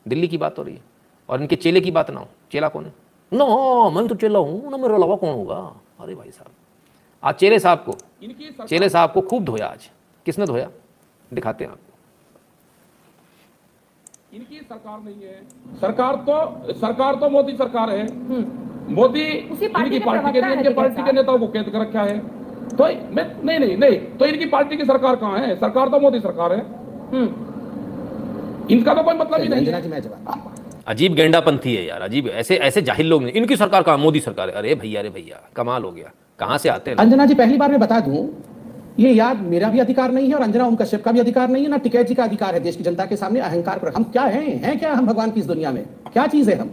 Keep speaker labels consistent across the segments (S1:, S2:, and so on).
S1: दिल्ली की बात हो रही है और इनके चेले की बात ना हो। चेला कौन है? ना मैं तो चेला हूँ ना, मेरे अलावा कौन होगा? अरे भाई साहब, आज चेले साहब को खूब धोया। आज किसने धोया? दिखाते हैं आपको।
S2: इनकी सरकार नहीं है, सरकार तो मोदी सरकार है। मोदी इनकी पार्टी के इनके पार्टी के नेताओं को कैद कर रखा है। तो मैं नहीं तो इनकी पार्टी की सरकार कहाँ है? सरकार तो मोदी सरकार है। इनका तो कोई मतलब ही नहीं है।
S1: अजीब गेंडापंथी है यार, अजीब। ऐसे जाहिल लोग नहीं। इनकी सरकार कहाँ? मोदी सरकार है। अरे भैया कमाल हो गया। कहाँ से आते हैं?
S3: अंजना जी, पहली बार मैं बता दूं, ये याद मेरा भी अधिकार नहीं है और अंजना ओम कश्यप का भी अधिकार नहीं है, ना टिकैत जी का अधिकार है देश की जनता के सामने अहंकार पर। हम क्या हैं क्या? हम भगवान की इस दुनिया में क्या चीज है हम,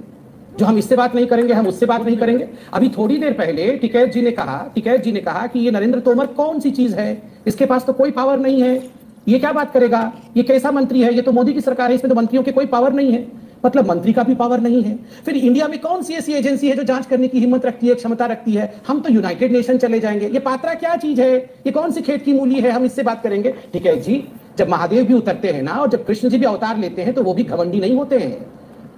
S3: जो हम इससे बात नहीं करेंगे, हम उससे बात नहीं करेंगे? अभी थोड़ी देर पहले टिकैत जी ने कहा कि ये नरेंद्र तोमर कौन सी चीज है, इसके पास तो कोई पावर नहीं है, ये क्या बात करेगा, ये कैसा मंत्री है, ये तो मोदी की सरकार है, इसमें तो मंत्रियों के कोई पावर नहीं है। मतलब मंत्री का भी पावर नहीं है। फिर इंडिया में कौन सी ऐसी एजेंसी है जो जांच करने की हिम्मत रखती है, क्षमता रखती है? हम तो यूनाइटेड नेशन चले जाएंगे। ये पात्रा क्या चीज है? ये कौन सी खेत की मूली है? हम इससे बात करेंगे? ठीक है जी, जब महादेव भी उतरते हैं ना और जब कृष्ण जी भी अवतार लेते हैं तो वो भी घमंडी नहीं होते हैं,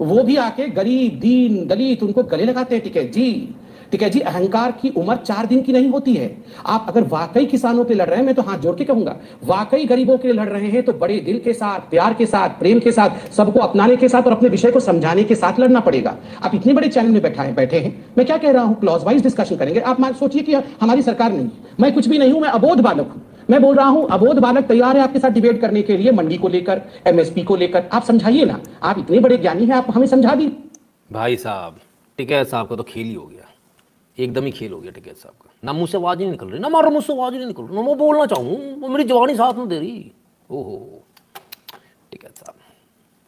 S3: वो भी आके गरीब दीन दलित उनको गले लगाते हैं। ठीक है जी, अहंकार की उम्र 4 दिन की नहीं होती है। आप अगर वाकई किसानों के लिए लड़ रहे हैं, मैं तो हाथ जोड़ के कहूंगा, वाकई गरीबों के लिए लड़ रहे हैं तो बड़े दिल के साथ, प्यार के साथ, प्रेम के साथ, सबको अपनाने के साथ और अपने विषय को समझाने के साथ लड़ना पड़ेगा। आप इतने बड़े चैनल में बैठे हैं, मैं क्या कह रहा हूं, क्लॉज वाइज डिस्कशन करेंगे। आप सोचिए कि हमारी सरकार नहीं, मैं कुछ भी नहीं हूं, मैं अबोध बालक हूं। मैं बोल रहा हूं अबोध बालक तैयार है आपके साथ डिबेट करने के लिए, मंडी को लेकर, एमएसपी को लेकर। आप समझाइए ना, आप इतने बड़े ज्ञानी हैं, आप हमें समझा दी।
S1: भाई साहब, टिकैत साहब का तो खेल ही हो गया, एकदम ही खेल हो गया टिकैत साहब का। ना मुझसे आवाज नहीं निकल रही, ना मारो मुझसे आवाज नहीं निकल रही, ना मैं बोलना चाहूँ, वो मेरी जवानी साथ में दे रही। ओहो, टिकैत साहब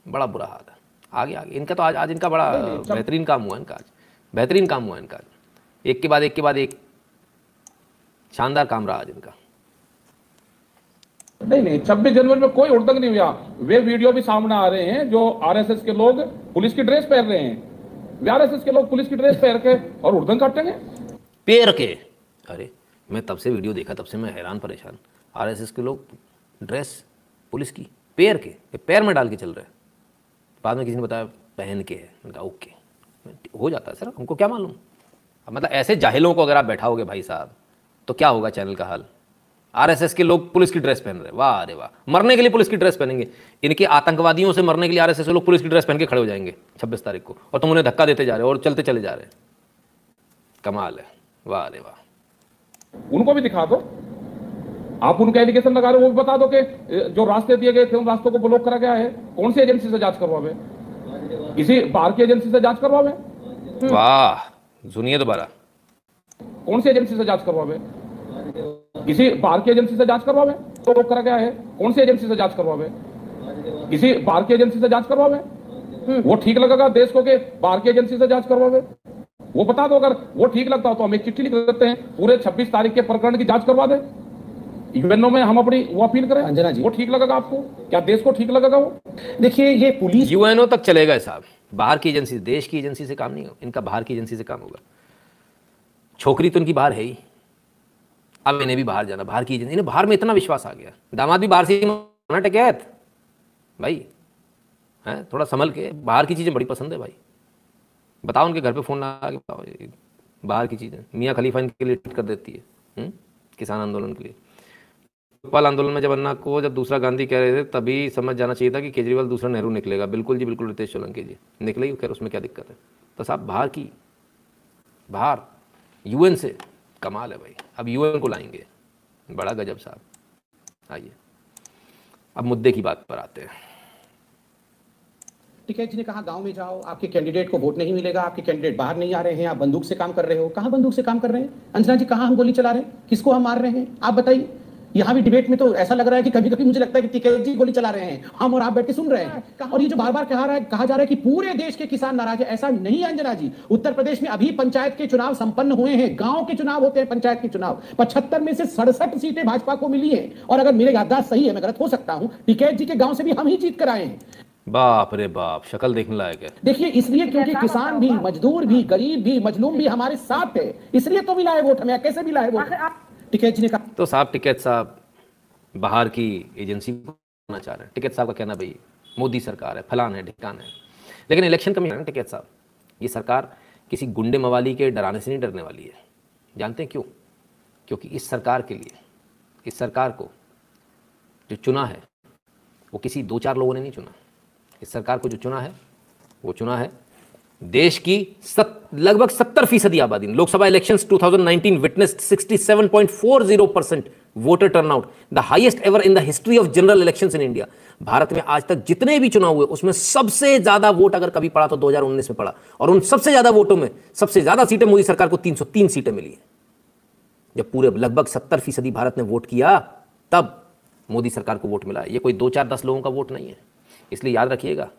S1: बड़ा बुरा हाल है। आगे इनका तो आज इनका बड़ा बेहतरीन काम हुआ। इनका आज बेहतरीन काम हुआ। इनका एक के बाद एक शानदार काम रहा आज इनका।
S2: नहीं 26 जनवरी में कोई उड़दंग नहीं हुआ। वे वीडियो भी सामने आ रहे हैं जो आरएसएस के लोग पुलिस की ड्रेस पहन रहे हैं। आरएसएस के लोग पुलिस की ड्रेस पहन के और उड़दंग काटेंगे
S1: पैर के। अरे मैं तब से वीडियो देखा, तब से मैं हैरान परेशान। आरएसएस के लोग ड्रेस पुलिस की पैर के, पैर में डाल के चल रहे हैं। बाद में किसी ने बताया पहन के है। मैंने कहा ओके, हो जाता है सर, हमको क्या मालूम। अब मतलब ऐसे जाहिलों को अगर आप बैठाओगे भाई साहब तो क्या होगा चैनल का हाल। आरएसएस के लोग पुलिस की ड्रेस पहन रहे, वाह अरे वाह, मरने के लिए पुलिस की ड्रेस पहनेंगे। इनके आतंकवादियों से मरने के लिए आरएसएस के लोग पुलिस की ड्रेस पहन के खड़े हो जाएंगे 26 तारीख को, और तुम उन्हें धक्का देते जा रहे हो और चलते चले जा रहे हैं। कमाल है, वाह अरे वाह।
S2: उनको भी दिखा दो, आप उनका एलिगेशन लगा रहे हो, वो भी बता दो कि जो रास्ते दिए गए थे उन रास्तों को ब्लॉक करा गया है। कौन सी एजेंसी से जांच करवावे? किसी बाहर की एजेंसी से जांच करवावे?
S1: वाह, सुनिए दोबारा।
S2: कौन सी एजेंसी से जांच करवावे? किसी बाहर की एजेंसी से जांच करवावे तो ब्लॉक करा गया है। कौन सी एजेंसी से जांच करवावे? किसी बाहर की एजेंसी से जांच करवावे। वो ठीक लगेगा देश को कि बाहर की एजेंसी से जांच करवावे? वो बता दो। अगर वो ठीक लगता हो तो हम एक चिट्ठी लिख देते हैं, पूरे 26 तारीख के प्रकरण की जांच करवा दे। यूएनओ में हम अपनी वो अपील करें।
S3: अंजना जी,
S2: वो ठीक लगेगा आपको? क्या देश को ठीक लगेगा वो?
S3: देखिए, ये पुलिस
S1: यूएनओ तक चलेगा साहब, बाहर की एजेंसी, देश की एजेंसी से काम नहीं होगा इनका, बाहर की एजेंसी से काम होगा। छोकरी तो इनकी बाहर है ही, अब इन्हें भी बाहर जाना, बाहर की एजेंसी। इन्हें बाहर में इतना विश्वास आ गया, दामाद भी बाहर से ही टिकैत भाई है, थोड़ा संभल के। बाहर की चीज़ें बड़ी पसंद है भाई। बताओ उनके घर पे फ़ोन लगा के बताओ, बाहर की चीज़ें मियाँ खलीफा इनके लिए ट्वीट कर देती है। किसान आंदोलन के लिए, लोकपाल आंदोलन में जब अन्ना को जब दूसरा गांधी कह रहे थे तभी समझ जाना चाहिए था कि केजरीवाल दूसरा नेहरू निकलेगा। बिल्कुल जी बिल्कुल, रितेश सोलंकी जी निकले ही, खैर उसमें क्या दिक्कत है। तो साहब बाहर यूएन से कमाल है भाई। अब यूएन को लाएंगे, बड़ा गजब साहब। आइए अब मुद्दे की बात पर आते हैं।
S3: टिकैत जी ने कहा गांव में जाओ, आपके कैंडिडेट को वोट नहीं मिलेगा, आपके कैंडिडेट बाहर नहीं आ रहे हैं, आप बंदूक से काम कर रहे हो। कहां बंदूक से काम कर रहे हैं अंजना जी? कहां हम गोली चला रहे हैं? किसको हम मार रहे हैं? आप बताइए। यहाँ भी डिबेट में तो ऐसा लग रहा है कि कभी कभी मुझे लगता है कि टिकैत जी गोली चला रहे हैं, हम और आप बैठ के सुन रहे हैं। और ये जो बार बार कहा जा रहा है कि पूरे देश के किसान नाराज है, ऐसा नहीं है अंजना जी। उत्तर प्रदेश में अभी पंचायत के चुनाव संपन्न हुए हैं, गांव के चुनाव होते हैं, पंचायत के चुनाव। 75 में से 67 सीटें भाजपा को मिली है। और अगर मेरे याददाश्त सही है, मैं गलत हो सकता हूं, टिकैत जी के गांव से भी हम ही जीत कर आए हैं।
S1: बाप रे बाप, शक्ल देखने लायक है।
S3: देखिए, इसलिए क्योंकि किसान भी, मजदूर भी, गरीब भी, मजलूम भी हमारे साथ है, इसलिए तो मिला है वोट हमें। कैसे मिला है वोट? टिकैत जी ने कहा।
S1: तो साहब टिकैत साहब बाहर की एजेंसी को चाह रहे हैं। टिकैत साहब का कहना भाई मोदी सरकार है, फलान है, ढिकान है। लेकिन इलेक्शन कमीशन टिकैत साहब, ये सरकार किसी गुंडे मवाली के डराने से नहीं डरने वाली है। जानते हैं क्यों? क्योंकि इस सरकार के लिए, इस सरकार को जो चुना है वो किसी 2-4 लोगों ने नहीं चुना। इस सरकार को जो चुना है वो चुना है देश की लगभग 70% आबादी ने। Lok Sabha elections 2019 witnessed 67.40% voter turnout, the highest ever in the history of general elections in India. Bharat में आज तक जितने भी चुनाव हुए उसमें सबसे ज्यादा वोट अगर कभी पड़ा तो 2019 में पड़ा, और उन सबसे ज्यादा वोटों में सबसे ज्यादा सीटें मोदी सरकार को 303 सीटें मिली है। जब पूरे लगभग 70% भारत ने वोट किया तब मोदी सरकार को वोट मिला है। ये कोई 2-4-10 लोगों का वोट नहीं है। इसलिए याद रखिएगा,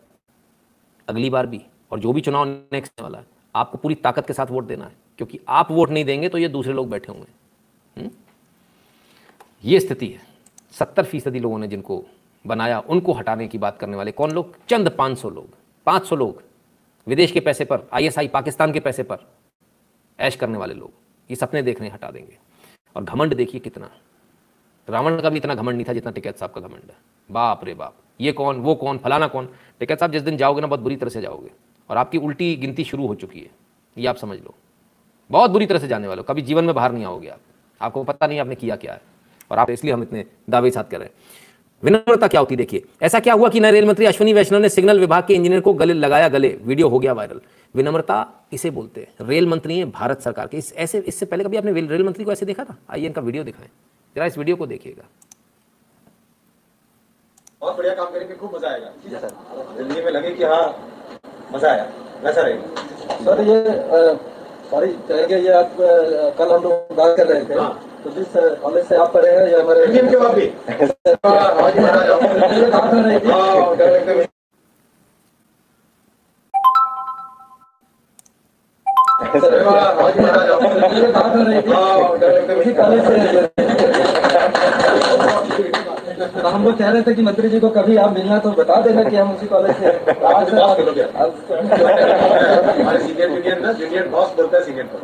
S1: अगली बार भी और जो भी चुनाव नेक्स्ट वाला है, आपको पूरी ताकत के साथ वोट देना है, क्योंकि आप वोट नहीं देंगे तो ये दूसरे लोग बैठे हुए हैं। ये स्थिति है। 70% लोगों ने जिनको बनाया उनको हटाने की बात करने वाले कौन लोग? चंद 500 लोग विदेश के पैसे पर, ISI पाकिस्तान के पैसे पर ऐश करने वाले लोग, ये सपने देख रहे हैं, हटा देंगे। और घमंड देखिए कितना, रावण का भी इतना घमंड नहीं था जितना टिकैत साहब का घमंड है। बाप रे बाप, ये कौन, वो कौन, फलाना कौन। टिकैत साहब जिस दिन जाओगे ना बहुत बुरी तरह से जाओगे, और आपकी उल्टी गिनती शुरू हो चुकी है, ये आप समझ लो। बहुत बुरी तरह से जाने वाले हो, कभी जीवन में बाहर नहीं आओगे आप, आपको पता नहीं आपने किया क्या है, और आप इसलिए हम इतने दावे साथ कर रहे हैं। विनम्रता क्या होती देखिए। ऐसा क्या हुआ कि नए रेल मंत्री अश्विनी वैष्णव ने सिग्नल विभाग के इंजीनियर को गले लगाया, वीडियो हो गया वायरल। विनम्रता इसे बोलते हैं। रेल मंत्री हैं भारत सरकार के। इससे पहले कभी आपने रेल मंत्री को ऐसे देखा था? आइए इनका वीडियो दिखाएं जरा, इस वीडियो को देखिएगा।
S4: बहुत बढ़िया काम करेंगे, खूब मजा आएगा। जी सर, जिंदगी में लगे कि हाँ मजा आया, वैसा रहेगा
S5: सर। ये सॉरी कहेंगे, ये आप कल हम लोग बात कर रहे थे। हाँ। तो जिस कॉलेज से आप पढ़े हैं या हमारे
S4: के बाद भी
S5: तो हम लोग कह रहे थे कि मंत्री जी को कभी आप मिलना तो बता देना कि हम उसी कॉलेज से।
S4: हमारे सीनियर जूनियर ना, जूनियर बॉस बोलता है सीनियर को।